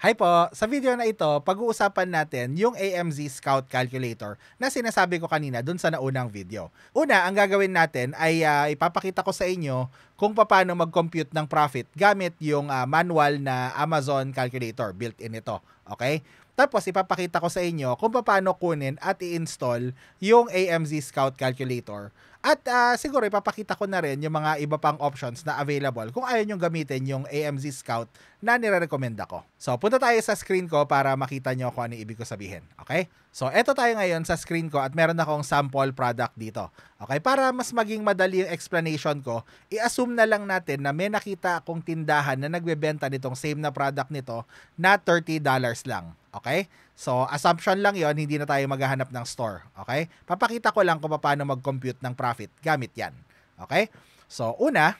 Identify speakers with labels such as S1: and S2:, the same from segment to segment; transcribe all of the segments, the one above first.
S1: Hi po! Sa video na ito, pag-uusapan natin yung AMZ Scout Calculator na sinasabi ko kanina dun sa naunang video. Una, ang gagawin natin ay ipapakita ko sa inyo kung paano mag-compute ng profit gamit yung manual na Amazon Calculator. Built-in ito. Okay? Tapos ipapakita ko sa inyo kung paano kunin at i-install yung AMZ Scout Calculator. At siguro ipapakita ko na rin yung mga iba pang options na available kung ayaw nyo gamitin yung AMZ Scout na nire-recommend ako. So, punta tayo sa screen ko para makita nyo kung ano ibig ko sabihin. Okay? So, eto tayo ngayon sa screen ko at meron akong sample product dito. Okay? Para mas maging madali yung explanation ko, i-assume na lang natin na may nakita akong tindahan na nagbebenta nitong same na product nito na $30 lang. Okay? So, assumption lang yon, hindi na tayo maghahanap ng store. Okay? Papakita ko lang kung paano mag-compute ng profit gamit yan. Okay? So, una,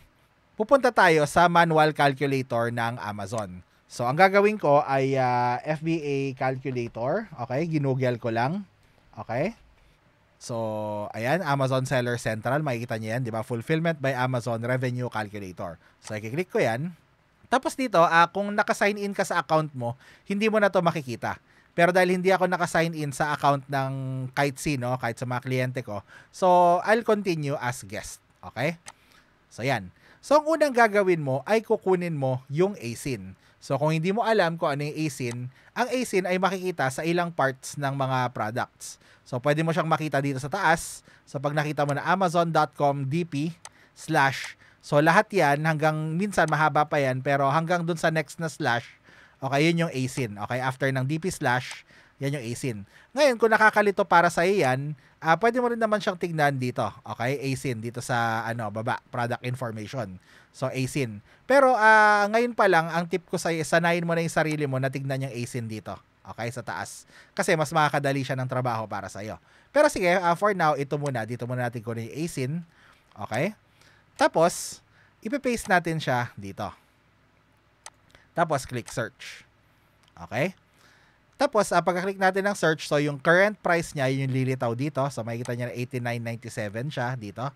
S1: pupunta tayo sa manual calculator ng Amazon. So, ang gagawin ko ay FBA calculator. Okay? Ginugel ko lang. Okay? So, ayan, Amazon Seller Central. Makikita niyo yan, di ba? Fulfillment by Amazon Revenue Calculator. So, i-click ko yan. Tapos dito, kung naka-sign in ka sa account mo, hindi mo na to makikita. Pero dahil hindi ako naka-sign in sa account ng kahit sino, kahit sa mga kliyente ko, so I'll continue as guest. Okay? So yan. So ang unang gagawin mo ay kukunin mo yung ASIN. So kung hindi mo alam kung ano yung ASIN, ang ASIN ay makikita sa ilang parts ng mga products. So pwede mo siyang makita dito sa taas. So pag nakita mo na amazon.com dp/, so lahat yan hanggang minsan mahaba pa yan, pero hanggang dun sa next na slash, okay, yun yung ASIN. Okay, after ng dp/, yan yung ASIN. Ngayon, kung nakakalito para sa yan, pwede mo rin naman siyang tignan dito. Okay, ASIN dito sa baba, product information. So ASIN. Pero ngayon pa lang, ang tip ko sa sanayin mo na yung sarili mo na tignan yung ASIN dito. Okay, sa taas. Kasi mas makakadali siya ng trabaho para sa iyo. Pero sige, for now, ito muna. Dito muna natin kunin yung ASIN. Okay? Tapos, ipe-paste natin siya dito. Tapos, click search. Okay? Tapos, pagka-click natin ng search, so yung current price niya, yung lilitaw dito. So, makikita niya na 89.97 siya dito.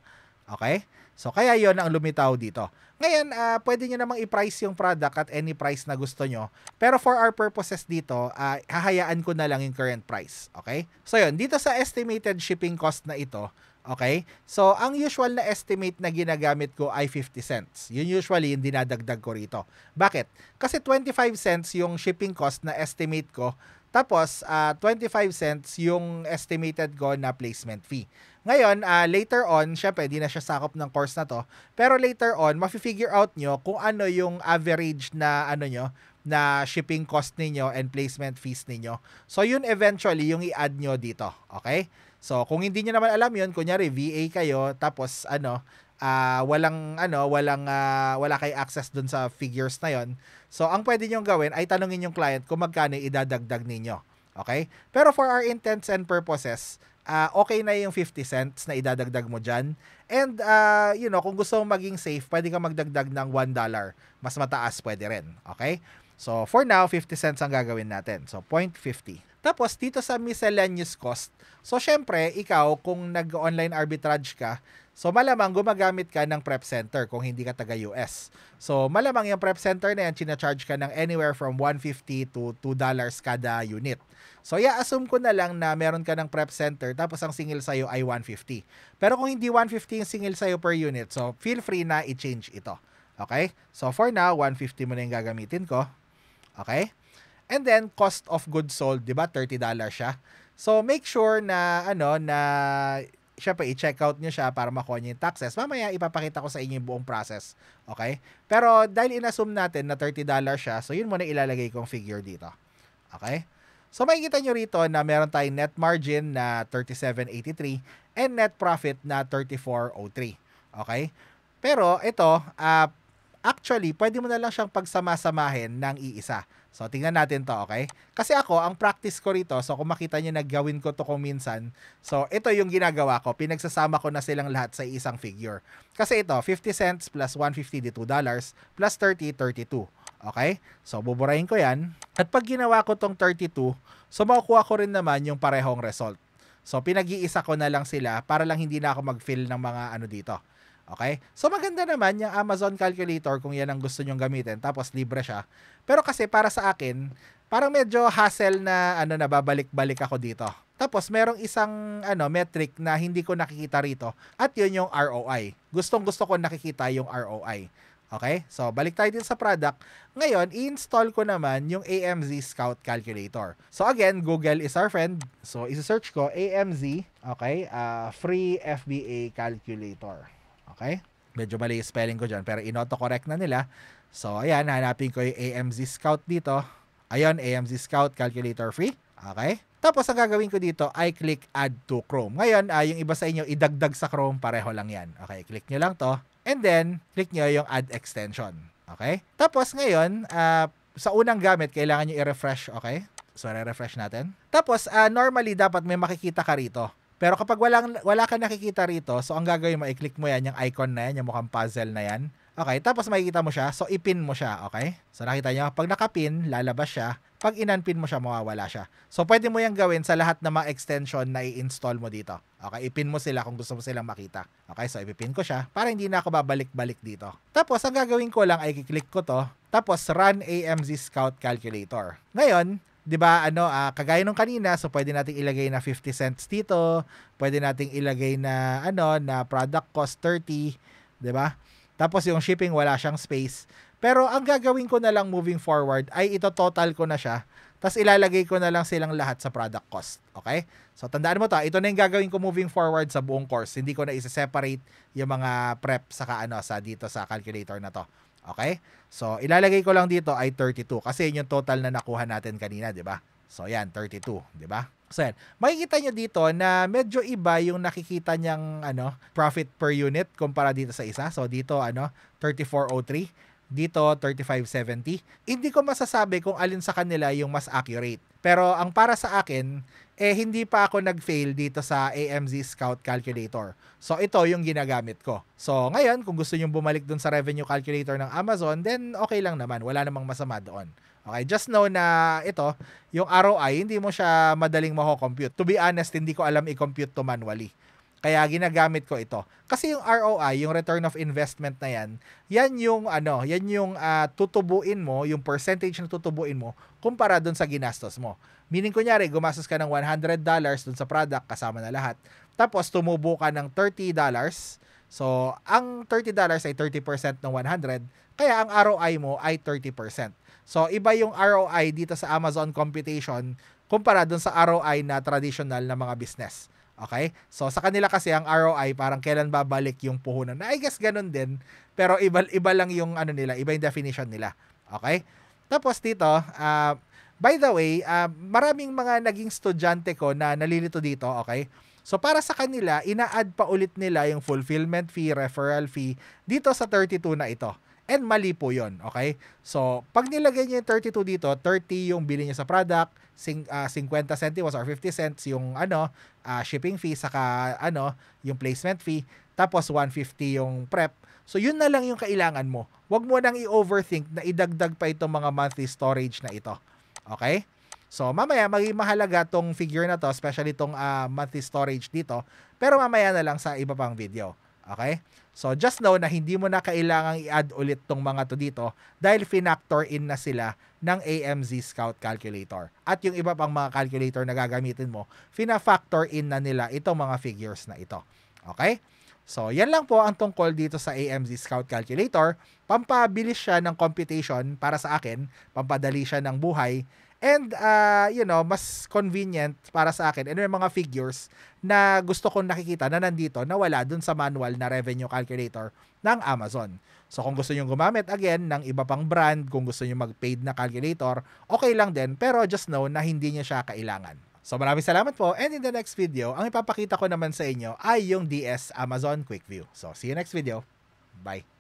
S1: Okay? So, kaya yon ang lumitaw dito. Ngayon, pwede nyo namang i-price yung product at any price na gusto nyo. Pero for our purposes dito, hahayaan ko na lang yung current price. Okay? So, yun. Dito sa estimated shipping cost na ito, okay? So, ang usual na estimate na ginagamit ko ay 50 cents. Yun usually yung dinadagdag ko rito. Bakit? Kasi 25 cents yung shipping cost na estimate ko. Tapos, 25 cents yung estimated ko na placement fee. Ngayon, later on, syempre, di na siya sakop ng course na to. Pero later on, mafi-figure out nyo kung ano yung average na na shipping cost ninyo and placement fees ninyo. So, yun eventually yung i-add nyo dito. Okay? So, kung hindi niyo naman alam 'yun, kunyari VA kayo tapos wala kay access dun sa figures na 'yon. So, ang pwede niyo gawin ay tanungin yung client kung magkano idadagdag ninyo. Okay? Pero for our intents and purposes, okay na yung 50 cents na idadagdag mo diyan. And kung gusto mong maging safe, pwede kang magdagdag ng $1. Mas mataas pwede rin. Okay? So, for now, 50 cents ang gagawin natin. So, 0.50. Tapos, dito sa miscellaneous cost, so, syempre, ikaw, kung nag-online arbitrage ka, so, malamang gumagamit ka ng prep center kung hindi ka taga-US. So, malamang yung prep center na yan, charge ka ng anywhere from $1.50 to $2 kada unit. So, assume ko na lang na meron ka ng prep center, tapos ang singil sa'yo ay $1.50. Pero kung hindi $1.50 yung singil sa'yo per unit, so, feel free na i-change ito. Okay? So, for now, $1.50 mo na yung gagamitin ko. Okay? And then, cost of goods sold, di ba? $30 siya. So, make sure na, syempre, i-check out nyo siya para makuha nyo yung taxes. Mamaya, ipapakita ko sa inyo yung buong process. Okay? Pero, dahil in-assume natin na $30 siya, so, yun muna ilalagay kong figure dito. Okay? So, makikita nyo rito na meron tayong net margin na 37.83 and net profit na 34.03. Okay? Pero, ito, actually, pwede mo na lang siyang pagsama-samahin ng iisa. So, tingnan natin to, okay? Kasi ako, ang practice ko rito, so kung makita nyo, naggawin ko to kung minsan. So, ito yung ginagawa ko. Pinagsasama ko na silang lahat sa isang figure. Kasi ito, 50 cents plus 150 di $2 plus 30, 32. Okay? So, buburahin ko yan. At pag ginawa ko tong 32, so makukuha ko rin naman yung parehong result. So, pinag-iisa ko na lang sila para lang hindi na ako mag-fill ng mga dito. Okay? So, maganda naman yung Amazon Calculator kung yan ang gusto nyong gamitin. Tapos, libre siya. Pero kasi para sa akin, parang medyo hassle na ano na babalik-balik ako dito. Tapos merong isang metric na hindi ko nakikita rito at yun yung ROI. Gustong-gusto ko nakikita yung ROI. Okay? So balik tayo din sa product. Ngayon, i-install ko naman yung AMZ Scout Calculator. So again, Google is our friend. So i-search ko AMZ, okay? Free FBA Calculator. Okay? Medyo mali yung spelling ko dyan pero in-autocorrect na nila. So ayan, hanapin ko yung AMZ Scout dito. Ayun, AMZ Scout Calculator free. Okay? Tapos ang gagawin ko dito ay click add to Chrome. Ngayon, yung iba sa inyo idagdag sa Chrome, pareho lang yan. Okay, click nyo lang to. And then, click nyo yung add extension. Okay? Tapos ngayon, sa unang gamit, kailangan nyo i-refresh. Okay? So, re-refresh natin. Tapos, normally, dapat may makikita ka rito. Pero kapag wala ka nakikita rito, so ang gagawin mo, i-click mo yan, yung icon na yan, yung mukhang puzzle na yan. Okay, tapos makikita mo siya, so ipin mo siya, okay? So nakita nyo, pag nakapin, lalabas siya. Pag inunpin mo siya, mawawala siya. So pwede mo yan gawin sa lahat ng mga extension na i-install mo dito. Okay, ipin mo sila kung gusto mo silang makita. Okay, so ipipin ko siya para hindi na ako babalik-balik dito. Tapos ang gagawin ko lang ay i-click ko to, tapos run AMZ Scout Calculator. Ngayon, 'di ba, kagaya nung kanina, so pwede nating ilagay na 50 cents dito, pwede nating ilagay na na product cost 30, 'di ba? Tapos yung shipping wala siyang space. Pero ang gagawin ko na lang moving forward ay ito total ko na siya. Tapos ilalagay ko na lang silang lahat sa product cost. Okay? So tandaan mo to, ito na yung gagawin ko moving forward sa buong course. Hindi ko na isa-separate yung mga prep saka sa dito sa calculator na to. Okay? So ilalagay ko lang dito ay 32 kasi yun yung total na nakuha natin kanina, 'di ba? So yan, 32, 'di ba? So yan, makikita nyo dito na medyo iba yung nakikita niyang profit per unit kumpara dito sa isa. So dito 3403, dito 3570. Hindi ko masasabi kung alin sa kanila yung mas accurate. Pero ang para sa akin, hindi pa ako nag-fail dito sa AMZ Scout Calculator. So ito yung ginagamit ko. So ngayon, kung gusto nyo bumalik dun sa revenue calculator ng Amazon, then okay lang naman. Wala namang masama doon. Okay, just know na ito, yung ROI, hindi mo siya madaling mako-compute. To be honest, hindi ko alam i-compute to manually. Kaya ginagamit ko ito. Kasi yung ROI, yung return of investment na yan, yan yung tutubuin mo, yung percentage na tutubuin mo kumpara dun sa ginastos mo. Meaning kunyari, gumastos ka ng $100 dun sa product kasama na lahat. Tapos tumubo ka ng $30. So, ang $30 ay 30% ng 100, kaya ang ROI mo ay 30%. So, iba yung ROI dito sa Amazon computation kumpara dun sa ROI na traditional na mga business. Okay? So, sa kanila kasi ang ROI parang kailan babalik yung puhunan. I guess ganun din, pero iba lang yung nila, iba yung definition nila. Okay? Tapos dito, by the way, maraming mga naging estudyante ko na nalilito dito, okay? So, para sa kanila, ina-add pa ulit nila yung fulfillment fee, referral fee dito sa 32 na ito. And mali po yun, okay? So, pag nilagay niyo yung 32 dito, 30 yung bili niyo sa product, 50 centimos or 50 cents yung shipping fee, saka yung placement fee, tapos 150 yung prep. So, yun na lang yung kailangan mo. Huwag mo nang i-overthink na idagdag pa itong mga monthly storage na ito. Okay? So, mamaya maging mahalaga tong figure na to, especially itong monthly storage dito, pero mamaya na lang sa iba pang video. Okay? So, just know na hindi mo na kailangang i-add ulit tong mga to dito dahil finactor in na sila ng AMZ Scout Calculator. At yung iba pang mga calculator na gagamitin mo, fina-factor in na nila itong mga figures na ito. Okay? So, yan lang po ang tungkol dito sa AMZ Scout Calculator. Pampabilis siya ng computation para sa akin, pampadali siya ng buhay, and, mas convenient para sa akin. And may mga figures na gusto kong nakikita na nandito na wala dun sa manual na revenue calculator ng Amazon. So, kung gusto nyo gumamit, again, ng iba pang brand, kung gusto nyo mag-paid na calculator, okay lang din. Pero just know na hindi nyo siya kailangan. So, maraming salamat po. And in the next video, ang ipapakita ko naman sa inyo ay yung DS Amazon Quick View. So, see you next video. Bye!